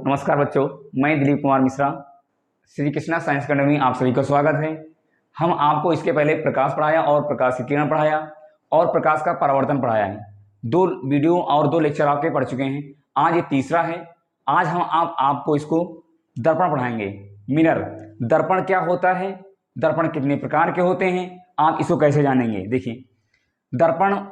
नमस्कार बच्चों, मैं दिलीप कुमार मिश्रा, श्री कृष्णा साइंस अकेडमी आप सभी का स्वागत है। हम आपको इसके पहले प्रकाश पढ़ाया और प्रकाश की किरण पढ़ाया और प्रकाश का परावर्तन पढ़ाया है। 2 वीडियो और 2 लेक्चर आपके पढ़ चुके हैं। आज ये तीसरा है। आज हम आपको इसको दर्पण पढ़ाएंगे। मिरर, दर्पण क्या होता है, दर्पण कितने प्रकार के होते हैं, आप इसको कैसे जानेंगे। देखिए, दर्पण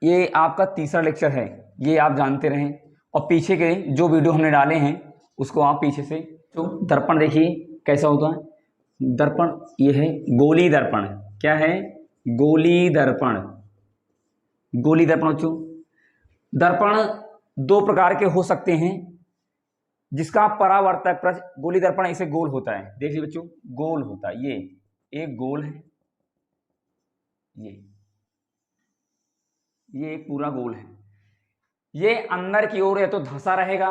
ये आपका तीसरा लेक्चर है, ये आप जानते रहें और पीछे के जो वीडियो हमने डाले हैं उसको आप पीछे से। तो दर्पण देखिए कैसा होता है। दर्पण ये है गोली दर्पण। क्या है? गोली दर्पण। गोली दर्पण बच्चों, दर्पण 2 प्रकार के हो सकते हैं जिसका परावर्तक पृष्ठ, गोली दर्पण ऐसे गोल होता है। देखिए बच्चों, गोल होता है। ये एक गोल है, ये पूरा गोल है। ये अंदर की ओर या तो धंसा रहेगा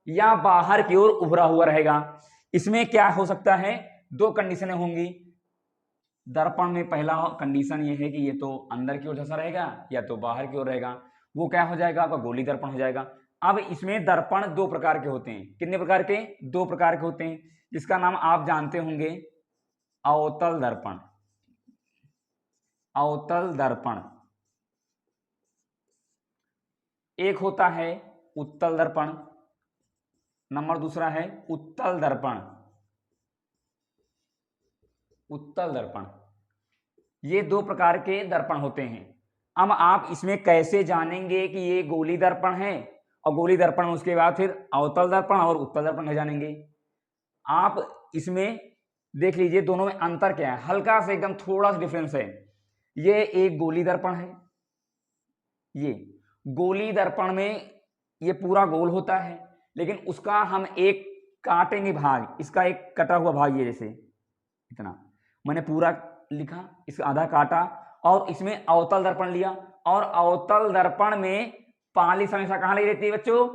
या बाहर की ओर उभरा हुआ रहेगा। इसमें क्या हो सकता है, 2 कंडीशनें होंगी दर्पण में। पहला कंडीशन ये है कि ये तो अंदर की ओर धंसा रहेगा या तो बाहर की ओर रहेगा। वो क्या हो जाएगा? आपका गोली दर्पण हो जाएगा। अब इसमें दर्पण 2 प्रकार के होते हैं। कितने प्रकार के? 2 प्रकार के होते हैं, जिसका नाम आप जानते होंगे, अवतल दर्पण। अवतल दर्पण। एक होता है उत्तल दर्पण, नंबर दूसरा है उत्तल दर्पण। उत्तल दर्पण, ये 2 प्रकार के दर्पण होते हैं। अब आप इसमें कैसे जानेंगे कि ये गोली दर्पण है और गोली दर्पण, उसके बाद फिर अवतल दर्पण और उत्तल दर्पण है जानेंगे। आप इसमें देख लीजिए दोनों में अंतर क्या है, हल्का से एकदम थोड़ा सा डिफरेंस है। ये एक गोली दर्पण है। ये गोली दर्पण में ये पूरा गोल होता है, लेकिन उसका हम एक काटेंगे भाग, इसका एक कटा हुआ भाग, ये जैसे इतना मैंने पूरा लिखा, इसका आधा काटा और इसमें अवतल दर्पण लिया। और अवतल दर्पण में पालिश हमेशा कहां लगी रहती है बच्चों?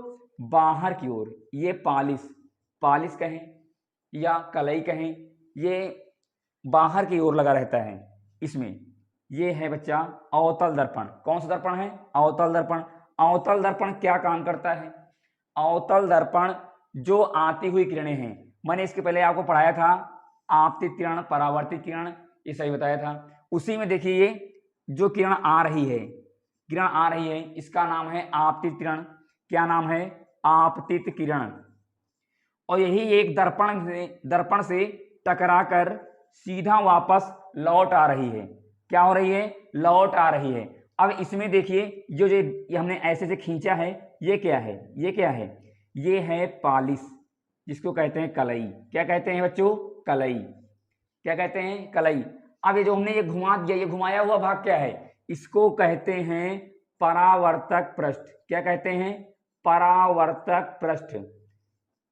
बाहर की ओर। ये पालिश कहें या कलई कहें, ये बाहर की ओर लगा रहता है इसमें। ये है बच्चा अवतल दर्पण। कौन सा दर्पण है? अवतल दर्पण। अवतल दर्पण क्या काम करता है? अवतल दर्पण जो आती हुई किरणें हैं, मैंने इसके पहले आपको पढ़ाया था आपतित किरण, परावर्तित किरण, ये सही बताया था। उसी में देखिए ये जो किरण आ रही है, इसका नाम है आपतित किरण। क्या नाम है? आपतित किरण। और यही एक दर्पण से टकराकर सीधा वापस लौट आ रही है। क्या हो रही है? लौट आ रही है। अब इसमें देखिए जो ये हमने ऐसे से खींचा है, ये क्या है? ये है पालिश, जिसको कहते हैं कलई। क्या कहते हैं बच्चों? कलई। क्या कहते हैं? कलई। अब ये जो हमने ये घुमा दिया, ये घुमाया हुआ भाग क्या है? इसको कहते हैं परावर्तक पृष्ठ। क्या कहते हैं? परावर्तक पृष्ठ।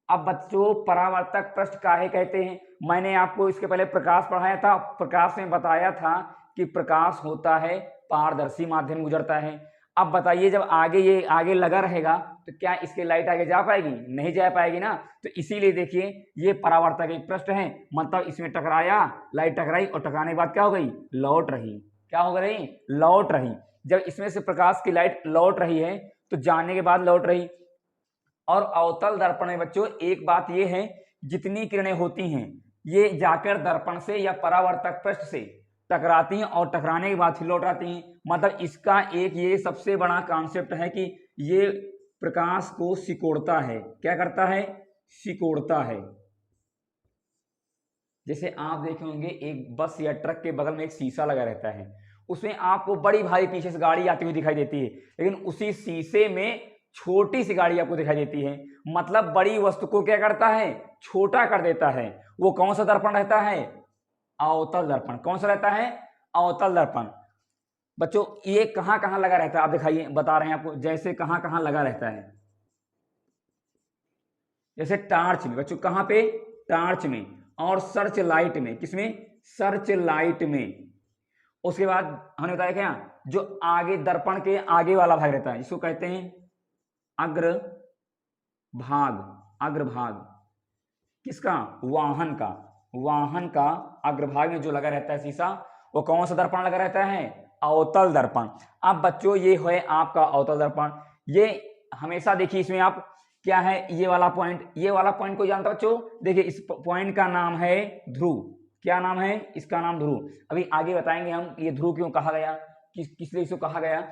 अब बच्चों परावर्तक पृष्ठ काहे कहते हैं? मैंने आपको इसके पहले प्रकाश पढ़ाया था। प्रकाश में बताया था कि प्रकाश होता है पारदर्शी माध्यम गुजरता है। अब बताइए, जब ये आगे लगा रहेगा तो क्या इसकी लाइट आगे जा पाएगी? नहीं जा पाएगी ना। तो इसीलिए देखिए ये परावर्तक एक पृष्ठ है, मतलब इसमें टकराया, लाइट टकराई और टकराने के बाद क्या हो गई? लौट रही। क्या हो गई? लौट रही। जब इसमें से प्रकाश की लाइट लौट रही है तो जाने के बाद लौट रही। और अवतल दर्पण में बच्चों एक बात ये है, जितनी किरणें होती हैं ये जाकर दर्पण से या परावर्तक पृष्ठ से टकराती हैं और टकराने के बाद फिर लौट आती हैं। मतलब इसका एक ये सबसे बड़ा कॉन्सेप्ट है कि ये प्रकाश को सिकोड़ता है। क्या करता है? सिकोड़ता है। जैसे आप देखे होंगे एक बस या ट्रक के बगल में एक शीशा लगा रहता है, उसमें आपको बड़ी भारी पीछे से गाड़ी आती हुई दिखाई देती है, लेकिन उसी शीशे में छोटी सी गाड़ी आपको दिखाई देती है। मतलब बड़ी वस्तु को क्या करता है? छोटा कर देता है। वो कौन सा दर्पण रहता है? अवतल दर्पण। कौन सा रहता है? अवतल दर्पण। बच्चों ये कहां कहां लगा रहता है आप दिखाइए, बता रहे हैं आपको। जैसे कहां कहां लगा रहता है, जैसे टार्च में बच्चों, कहां पे? टार्च में। और सर्च लाइट में। किसमें? सर्च लाइट में। उसके बाद हमने बताया क्या, जो आगे दर्पण के आगे वाला भाग रहता है, जिसको कहते हैं अग्रभाग। अग्रभाग किसका? वाहन का। वाहन का अग्रभाग में जो लगा रहता है शीशा, वो कौन सा दर्पण लगा रहता है? अवतल दर्पण। अब बच्चों ये है आपका अवतल दर्पण। ये हमेशा देखिए इसमें आप क्या है, ये वाला पॉइंट कोई जानता बच्चों? देखिए इस पॉइंट का नाम है ध्रुव। क्या नाम है इसका? नाम ध्रुव। अभी आगे बताएंगे हम ये ध्रुव क्यों कहा गया, किस लिए इसको कहा गया।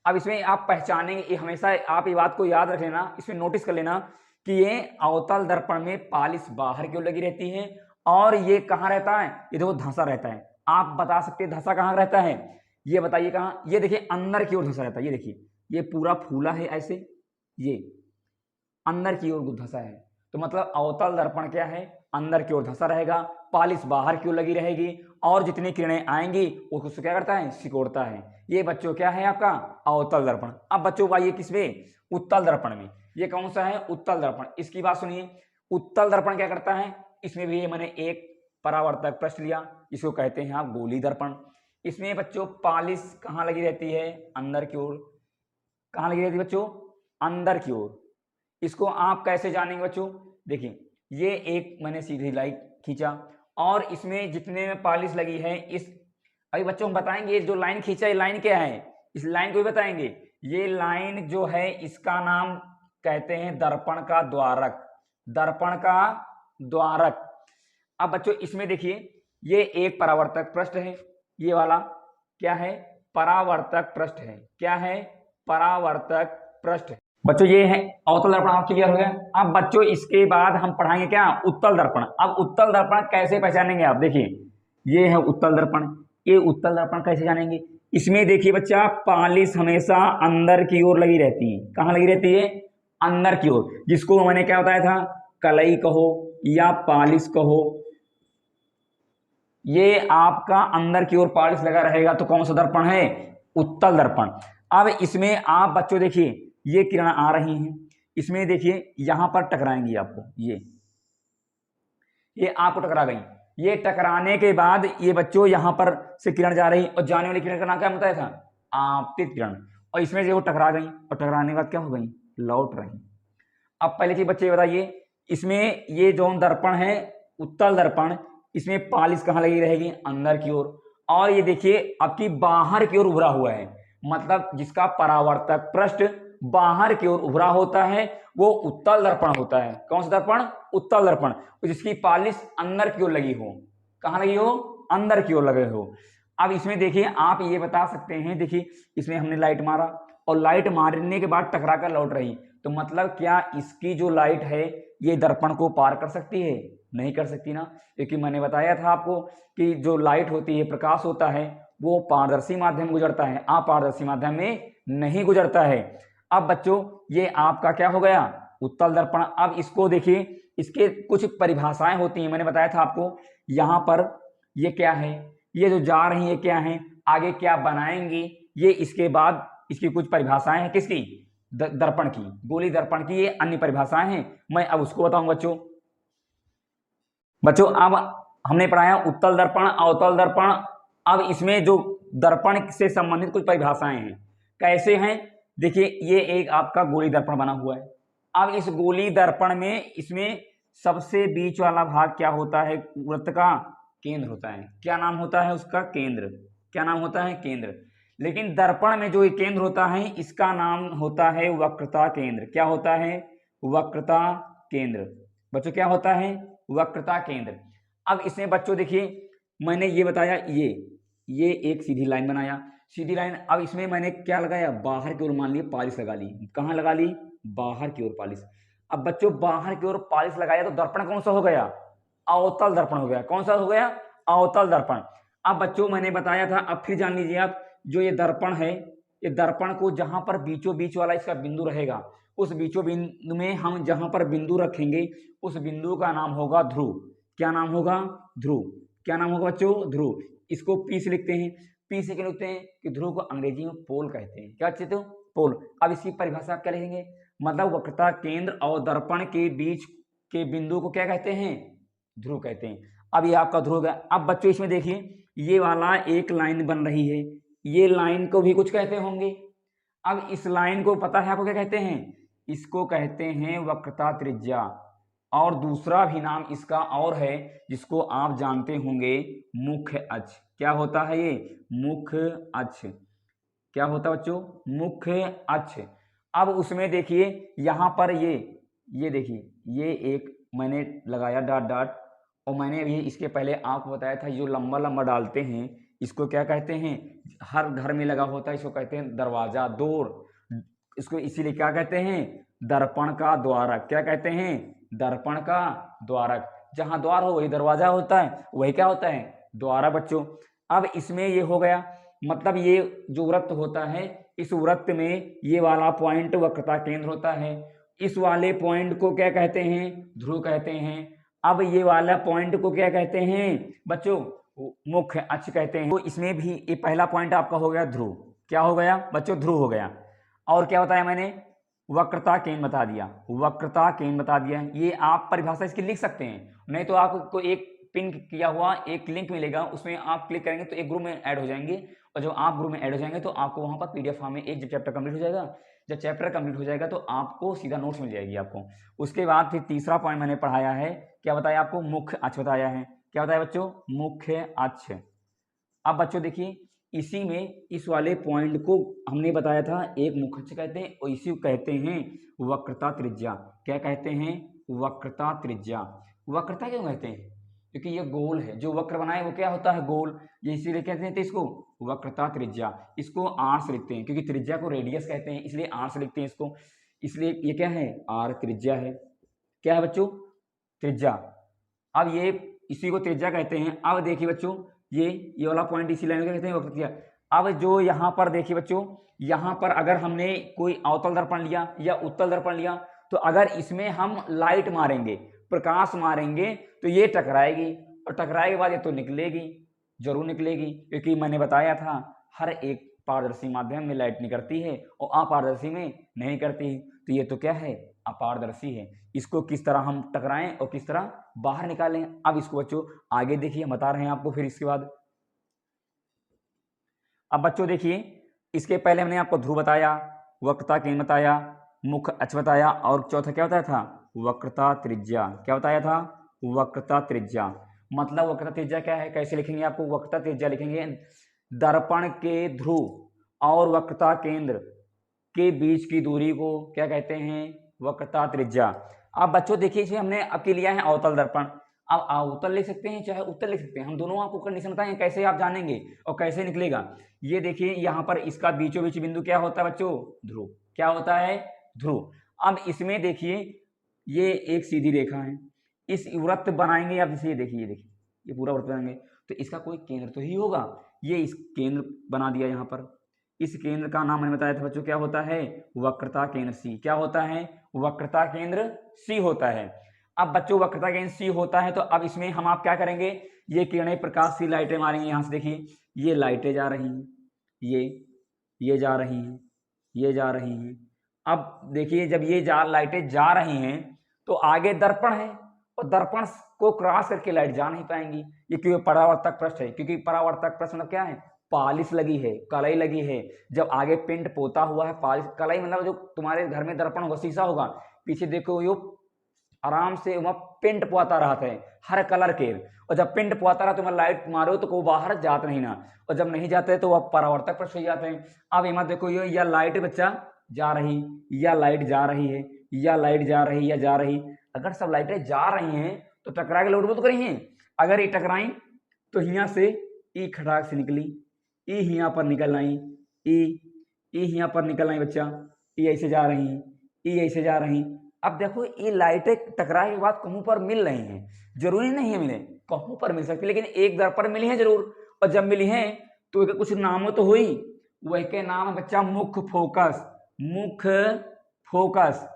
अब इसमें आप पहचानेंगे, हमेशा आप ये बात को याद रख लेना, इसमें नोटिस कर लेना कि ये अवतल दर्पण में पालिश बाहर की ओर लगी रहती है और ये कहाँ रहता है, ये देखो धंसा रहता है। आप बता सकते हैं धंसा कहाँ रहता है, ये बताइए कहाँ? ये देखिए अंदर की ओर धंसा रहता है। ये देखिए ये पूरा फूला है ऐसे, ये अंदर की ओर धंसा है, तो मतलब अवतल दर्पण क्या है, अंदर की ओर धंसा रहेगा, पालिश बाहर की ओर लगी रहेगी और जितनी किरणें आएंगी उसको क्या करता है, सिकोड़ता है। ये बच्चों क्या है आपका अवतल दर्पण। अब बच्चों आइए किसमें, उत्तल दर्पण में। ये कौन सा है, उत्तल दर्पण। इसकी बात सुनिए, उत्तल दर्पण क्या करता है, इसमें भी मैंने एक परावर्तक पृष्ठ लिया, इसको कहते हैं आप गोली दर्पण। इसमें बच्चों पालिश कहाँ लगी रहती है, अंदर की ओर। कहाँ लगी रहती है बच्चों, अंदर की ओर। इसको आप कैसे जानेंगे बच्चों, देखिए ये एक मैंने सीधी लाइन खींचा और इसमें जितने में पालिश लगी है, इस अभी बच्चों हम बताएंगे जो लाइन खींचा ये लाइन क्या है, इस लाइन को भी बताएंगे। ये लाइन जो है इसका नाम कहते हैं दर्पण का द्वारक, दर्पण का द्वारक। अब बच्चों इसमें देखिए ये एक परावर्तक पृष्ठ है, ये वाला क्या है, परावर्तक पृष्ठ है। क्या है, परावर्तक पृष्ठ। बच्चों ये है अवतल दर्पण, आप क्लियर हो गया। अब बच्चों इसके बाद हम पढ़ाएंगे क्या, उत्तल दर्पण। अब उत्तल दर्पण कैसे पहचानेंगे आप, देखिए ये है उत्तल दर्पण। ये उत्तल दर्पण कैसे जानेंगे, इसमें देखिए बच्चा पालिश हमेशा अंदर की ओर लगी रहती है। कहाँ लगी रहती है, अंदर की ओर, जिसको मैंने क्या बताया था, कलई कहो या पालिश कहो। ये आपका अंदर की ओर पालिश लगा रहेगा तो कौन सा दर्पण है, उत्तल दर्पण। अब इसमें आप बच्चों देखिए ये किरण आ रही हैं, इसमें देखिए यहां पर टकराएंगी आपको, ये आपको टकरा गई। ये टकराने के बाद ये बच्चों यहां पर से किरण जा रही और जाने वाली किरण का नाम क्या बताया था, आपतित किरण। और इसमें जो टकरा गई और टकराने के बाद क्या हो गई, लौट रही। अब पहले के बच्चे बताइए, इसमें ये जो दर्पण है उत्तल दर्पण, इसमें पालिश कहाँ लगी रहेगी, अंदर की ओर। और ये देखिए आपकी बाहर की ओर उभरा हुआ है, मतलब जिसका परावर्तक पृष्ठ बाहर की ओर उभरा होता है वो उत्तल दर्पण होता है। कौन सा दर्पण, उत्तल दर्पण, जिसकी पालिश अंदर की ओर लगी हो। कहाँ लगी हो, अंदर की ओर लगे हो। अब इसमें देखिए आप ये बता सकते हैं, देखिए इसमें हमने लाइट मारा और लाइट मारने के बाद टकरा कर लौट रही, तो मतलब क्या इसकी जो लाइट है ये दर्पण को पार कर सकती है, नहीं कर सकती ना, क्योंकि मैंने बताया था आपको कि जो लाइट होती है, प्रकाश होता है, वो पारदर्शी माध्यम गुजरता है, अपारदर्शी माध्यम में नहीं गुजरता है। अब बच्चों ये आपका क्या हो गया, उत्तल दर्पण। अब इसको देखिए, इसके कुछ परिभाषाएं होती हैं, मैंने बताया था आपको। यहाँ पर ये क्या है, ये जो जा रही है क्या है, आगे क्या बनाएंगी, ये इसके बाद इसकी कुछ परिभाषाएं हैं, किसकी, दर्पण की, गोली दर्पण की ये अन्य परिभाषाएं हैं। मैं अब उसको बताऊं बच्चों। अब हमने पढ़ाया उत्तल दर्पण, अवतल दर्पण। अब इसमें जो दर्पण से संबंधित कुछ परिभाषाएं हैं, कैसे हैं, देखिए ये एक आपका गोली दर्पण बना हुआ है। अब इस गोली दर्पण में इसमें सबसे बीच वाला भाग क्या होता है, वृत्त का केंद्र होता है। क्या नाम होता है उसका, केंद्र। क्या नाम होता है, केंद्र। लेकिन दर्पण में जो ये केंद्र होता है इसका नाम होता है वक्रता केंद्र। क्या होता है, वक्रता केंद्र। बच्चों क्या होता है, वक्रता केंद्र। अब इसमें बच्चों देखिए मैंने ये बताया, ये एक सीधी लाइन बनाया, सीधी लाइन। अब इसमें मैंने क्या लगाया, बाहर की ओर मान लिया पालिश लगा ली। कहाँ लगा ली, बाहर की ओर पालिश। अब बच्चों बाहर की ओर पालिश लगाया तो दर्पण कौन सा हो गया, अवतल दर्पण हो गया। कौन सा हो गया, अवतल दर्पण। अब बच्चों मैंने बताया था, अब फिर जान लीजिए आप, जो ये दर्पण है, ये दर्पण को जहां पर बीचों बीच वाला इसका बिंदु रहेगा, उस बीचों बिंदु में हम जहां पर बिंदु रखेंगे उस बिंदु का नाम होगा ध्रुव। क्या नाम होगा, ध्रुव। क्या नाम होगा बच्चों, ध्रुव। इसको पी से लिखते हैं। पी से क्या लिखते हैं कि ध्रुव को अंग्रेजी में पोल कहते हैं। क्या कहते हो, पोल। अब इसकी परिभाषा क्या लिखेंगे, मतलब वक्रता केंद्र और दर्पण के बीच के बिंदु को क्या कहते हैं, ध्रुव कहते हैं। अब ये आपका ध्रुव है। अब बच्चों इसमें देखिए ये वाला एक लाइन बन रही है, ये लाइन को भी कुछ कहते होंगे। अब इस लाइन को पता है आपको क्या कहते हैं, इसको कहते हैं वक्रता त्रिज्या। और दूसरा भी नाम इसका और है जिसको आप जानते होंगे, मुख्य अक्ष। क्या होता है ये, मुख्य अक्ष। क्या होता है बच्चों, मुख्य अक्ष। अब उसमें देखिए यहाँ पर ये देखिए ये एक मैंने लगाया डॉट डॉट, और मैंने अभी इसके पहले आपको बताया था जो लंबा लंबा डालते हैं इसको क्या कहते हैं, हर घर में लगा होता है इसको कहते हैं दरवाजा, डोर। इसको इसीलिए क्या कहते हैं, दर्पण का द्वारक। क्या कहते हैं, दर्पण का द्वारक। जहां द्वार हो वही दरवाजा होता है, वही क्या होता है, द्वारा बच्चों। अब इसमें ये हो गया, मतलब ये जो वृत्त होता है इस वृत्त में ये वाला पॉइंट वक्रता केंद्र होता है। इस वाले पॉइंट को क्या कहते हैं, ध्रुव कहते हैं। अब ये वाला पॉइंट को क्या कहते हैं बच्चों, मुख्य अक्ष कहते हैं। तो इसमें भी ये पहला पॉइंट आपका हो गया ध्रुव। क्या हो गया बच्चों, ध्रुव हो गया। और क्या बताया मैंने, वक्रता केंद्र बता दिया, वक्रता केंद्र बता दिया। ये आप परिभाषा इसकी लिख सकते हैं, नहीं तो आपको एक पिन किया हुआ एक लिंक मिलेगा, उसमें आप क्लिक करेंगे तो एक ग्रुप में ऐड हो जाएंगे, और जब आप ग्रुप में ऐड हो जाएंगे तो आपको वहां पर पीडीएफ फॉर्म में एक जब चैप्टर कंप्लीट हो जाएगा, जब चैप्टर कंप्लीट हो जाएगा तो आपको सीधा नोट्स मिल जाएगी आपको। उसके बाद फिर तीसरा पॉइंट मैंने पढ़ाया है, क्या बताया आपको, मुख्य अक्ष बताया है। क्या बताया बच्चों, मुख्य अक्ष। अब बच्चों देखिए इसी में इस वाले पॉइंट को हमने बताया था एक मुख्य अक्ष कहते हैं, और इसी को कहते हैं वक्रता त्रिज्या। क्या कहते हैं, वक्रता त्रिज्या। वक्रता क्यों कहते हैं, क्योंकि ये गोल है, जो वक्र बनाए वो क्या होता है, गोल। ये इसीलिए कहते हैं इसको वक्रता त्रिज्या। इसको आर से लिखते हैं, क्योंकि त्रिज्या को रेडियस कहते हैं, इसलिए आर से लिखते हैं इसको। इसलिए ये क्या है, आर त्रिज्या है। क्या है बच्चों, त्रिज्या। अब ये इसी को त्रिज्या कहते हैं। अब देखिए बच्चों ये वाला पॉइंट इसी लाइन को कहते हैं वक्रता। अब जो यहाँ पर देखिए बच्चों, यहाँ पर अगर हमने कोई अवतल दर्पण लिया या उत्तल दर्पण लिया, तो अगर इसमें हम लाइट मारेंगे, प्रकाश मारेंगे, तो ये टकराएगी, और टकराए के बाद ये तो निकलेगी, जरूर निकलेगी, क्योंकि मैंने बताया था हर एक पारदर्शी माध्यम में लाइट निकलती है और अपारदर्शी में नहीं करती। तो ये तो क्या है, अपारदर्शी है। इसको किस तरह हम टकराएं और किस तरह बाहर निकालें, अब इसको बच्चों आगे देखिए हम बता रहे हैं आपको। फिर इसके बाद अब बच्चों देखिए, इसके पहले हमने आपको ध्रुव बताया, वक्रता केंद्र बताया, मुख्य अक्ष बताया, और चौथा क्या बताया था, वक्रता त्रिज्या। क्या बताया था, वक्रता त्रिज्या। मतलब वक्रता त्रिज्या क्या है, कैसे लिखेंगे, आपको वक्रता त्रिज्या लिखेंगे, दर्पण के ध्रुव और वक्रता केंद्र के बीच की दूरी को क्या कहते हैं, वक्रता त्रिज्या। अब बच्चों देखिए इसमें हमने अब के लिया है अवतल दर्पण। अब अवतल लिख सकते हैं चाहे उत्तल लिख सकते हैं, हम दोनों आपको कंडीशन बताएंगे कैसे आप जानेंगे और कैसे निकलेगा। ये देखिए यहाँ पर इसका बीचों बीच बिंदु क्या होता है बच्चों, ध्रुव। क्या होता है, ध्रुव। अब इसमें देखिए ये एक सीधी रेखा है, इस वृत्त बनाएंगे आप, जैसे ये देखिए ये पूरा वृत्त बनाएंगे तो इसका कोई केंद्र तो ही होगा। ये इस केंद्र बना दिया यहाँ पर, इस केंद्र का नाम मैंने बताया था बच्चों, क्या होता है, वक्रता केंद्र सी। क्या होता है, वक्रता केंद्र सी होता है। अब बच्चों वक्रता केंद्र सी होता है, तो अब इसमें हम आप क्या करेंगे, ये किरणें प्रकाश सी लाइटें मारेंगे। यहाँ से देखिए ये लाइटें जा रही हैं, ये जा रही हैं, ये जा रही हैं। अब देखिए जब ये लाइटें जा रही हैं तो आगे दर्पण है, और दर्पण को क्रॉस करके लाइट जा नहीं पाएंगी, ये क्योंकि परावर्तक पृष्ठ है। क्योंकि परावर्तक पृष्ठ मतलब क्या है, पॉलिश लगी है, कलई लगी है। जब आगे पेंट पोता हुआ है, पॉलिश कलई मतलब जो तुम्हारे घर में दर्पण होगा, शीशा होगा, पीछे देखो यो आराम से वहाँ पेंट पोता रहता है हर कलर के, और जब पेंट पोता रहा तो मैं लाइट मारो तो को बाहर जात नहीं ना, और जब नहीं जाते तो वह परावर्तक पृष्ठ हो जाते हैं। अब यहाँ देखो यो या लाइट बच्चा जा रही, या लाइट जा रही है, या लाइट जा रही या जा रही। अगर सब लाइटें जा रही हैं तो टकरा के लौट तो करी हैं। अगर ये टकराई तो यहाँ से ई खटाक से निकली, ई यहाँ पर निकल आई, ई यहाँ पर निकल आई बच्चा, ई ऐसे जा रही, ई ऐसे जा रही। अब देखो ये लाइटें टकराए के बाद कहूँ पर मिल रही हैं, जरूरी नहीं है मिले, कहूँ पर मिल सकती, लेकिन एक दर पर मिली है जरूर। और जब मिली है तो कुछ नाम तो हुई, वह के नाम है बच्चा मुख्य फोकस। मुख्य फोकस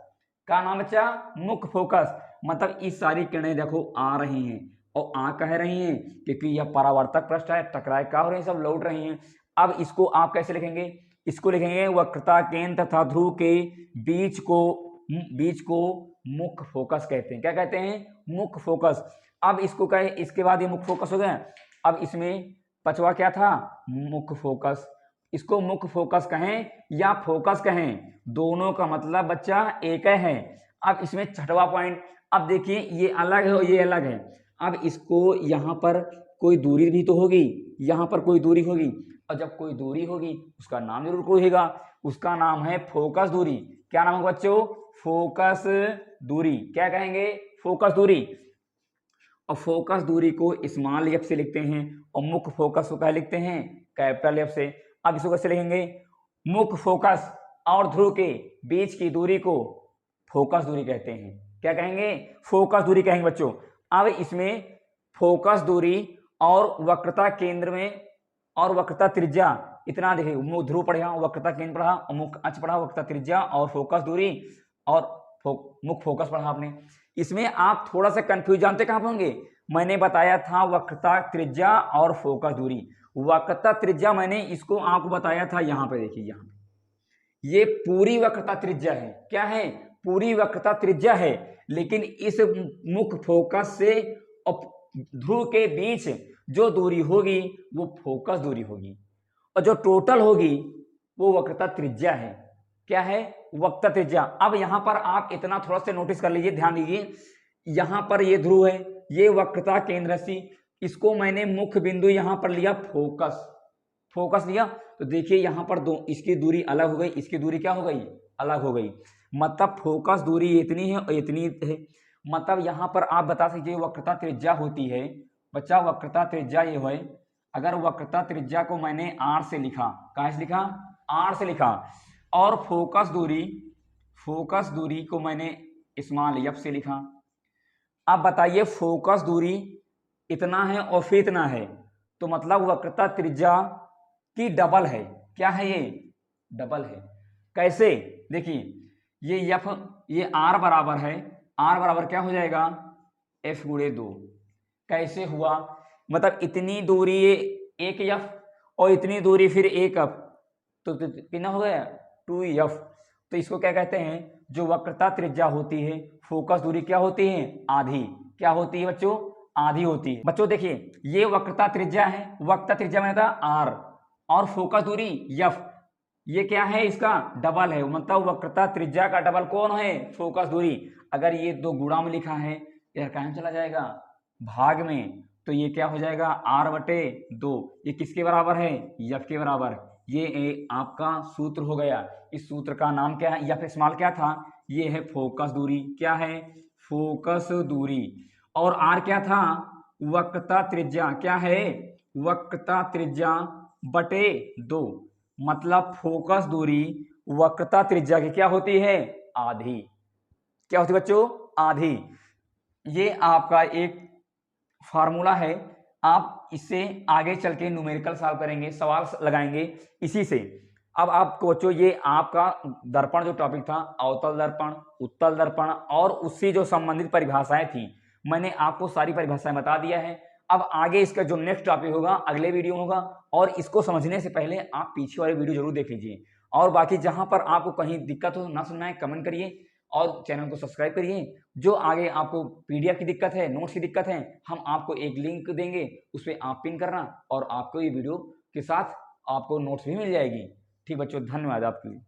का नाम बच्चा मुख्य फोकस। मतलब इस सारी किरणें देखो आ रही हैं और आ कह रही हैं क्योंकि यह परावर्तक पृष्ठ है, टकराए का हो रही है, सब लौट रही हैं। अब इसको आप कैसे लिखेंगे, इसको लिखेंगे वक्रता केंद्र तथा ध्रुव के बीच को मुख्य फोकस कहते हैं। क्या कहते हैं, मुख्य फोकस। अब इसको कहे, इसके बाद ये मुख्य फोकस हो गया। अब इसमें पचवा क्या था, मुख्य फोकस। इसको मुख्य फोकस कहें या फोकस कहें, दोनों का मतलब बच्चा एक है। अब इसमें छठवां पॉइंट, अब देखिए ये अलग है और ये अलग है। अब इसको यहाँ पर कोई दूरी भी तो होगी, यहाँ पर कोई दूरी होगी, और जब कोई दूरी होगी उसका नाम जरूर कोई होगा, उसका नाम है फोकस दूरी। क्या नाम होगा बच्चों? फोकस दूरी। क्या कहेंगे? फोकस दूरी। और फोकस दूरी को स्मॉल एफ से लिखते हैं और मुख्य फोकस को क्या लिखते हैं? कैपिटल एफ से। अब इसको कैसे लिखेंगे? मुख्य फोकस और ध्रुव के बीच की दूरी को फोकस दूरी कहते हैं। क्या कहेंगे? फोकस दूरी कहेंगे बच्चों। अब इसमें फोकस दूरी और वक्रता केंद्र में और वक्रता त्रिज्या इतना देखिए, ध्रुव पढ़ा, वक्रता केंद्र पढ़ा और मुख्य अक्ष पढ़ा, वक्रता त्रिज्या और फोकस दूरी और मुख्य फोकस पढ़ा आपने। इसमें आप थोड़ा सा कंफ्यूज जानते कहां होंगे? मैंने बताया था वक्रता त्रिज्या और फोकस दूरी। वक्रता त्रिज्या मैंने इसको आपको बताया था, यहां पे देखिए, यहां पे ये पूरी वक्रता त्रिज्या है। क्या है? पूरी वक्रता त्रिज्या है। लेकिन इस मुख्य फोकस से और ध्रुव के बीच जो दूरी होगी वो फोकस दूरी होगी और जो टोटल होगी वो वक्रता त्रिज्या है। क्या है? वक्रता त्रिज्या। अब यहां पर आप इतना थोड़ा सा नोटिस कर लीजिए, ध्यान दीजिए। यहां पर ये ध्रुव है, ये वक्रता केंद्र सी, इसको मैंने मुख्य बिंदु यहां पर लिया फोकस, फोकस लिया। तो देखिए यहां पर दो, इसकी दूरी अलग हो गई, इसकी दूरी क्या हो गई? अलग हो गई। मतलब फोकस दूरी इतनी है और इतनी है। मतलब यहां पर आप बता सकते वक्रता त्रिज्या होती है बच्चा, वक्रता त्रिज्या ये है। अगर वक्रता त्रिज्या को मैंने आर से लिखा, कहां से लिखा? आर से लिखा। और फोकस दूरी को मैंने स्मॉल एफ से लिखा। अब बताइए फोकस दूरी इतना है और फिर इतना है, तो मतलब वक्रता त्रिज्या की डबल है। क्या है? ये डबल है। कैसे? देखिए ये एफ, ये आर बराबर है, आर बराबर क्या हो जाएगा? एफ गुणे 2। कैसे हुआ? मतलब इतनी दूरी एक एफ और इतनी दूरी फिर एक एफ, तो कितना हो गया? 2f। तो इसको क्या कहते हैं? जो वक्रता त्रिज्या होती है, फोकस दूरी क्या होती है? आधी। क्या होती है बच्चों? आधी होती है। बच्चों देखिए ये वक्रता त्रिज्या है, वक्रता त्रिज्या में था आर और फोकस दूरी एफ, ये क्या है? इसका डबल है। मतलब वक्रता त्रिज्या का डबल कौन है? फोकस दूरी। अगर ये दो गुणा में लिखा है, यह कहां चला जाएगा? भाग में। तो ये क्या हो जाएगा? r/2। ये किसके बराबर है? एफ के बराबर। ये आपका सूत्र हो गया। इस सूत्र का नाम क्या है? या फिर स्मॉल क्या था? ये है फोकस दूरी। क्या है? फोकस दूरी। और आर क्या था? वक्रता त्रिज्या। क्या है? वक्रता त्रिज्या बटे 2। मतलब फोकस दूरी वक्रता त्रिज्या की क्या होती है? आधी। क्या होती है बच्चों? आधी। ये आपका एक फार्मूला है। आप इससे आगे चल के न्यूमेरिकल सॉल्व करेंगे, सवाल लगाएंगे इसी से। अब आपको बच्चों ये आपका दर्पण जो टॉपिक था, अवतल दर्पण, उत्तल दर्पण और उससे जो संबंधित परिभाषाएं थी, मैंने आपको सारी परिभाषाएं बता दिया है। अब आगे इसका जो नेक्स्ट टॉपिक होगा अगले वीडियो होगा, और इसको समझने से पहले आप पीछे वाले वीडियो जरूर देख लीजिए। और बाकी जहां पर आपको कहीं दिक्कत हो, ना सुनना है, कमेंट करिए और चैनल को सब्सक्राइब करिए। जो आगे आपको पीडीएफ की दिक्कत है, नोट्स की दिक्कत है, हम आपको एक लिंक देंगे, उस पर आप पिन करना और आपको ये वीडियो के साथ आपको नोट्स भी मिल जाएगी। ठीक बच्चों, धन्यवाद आपके लिए।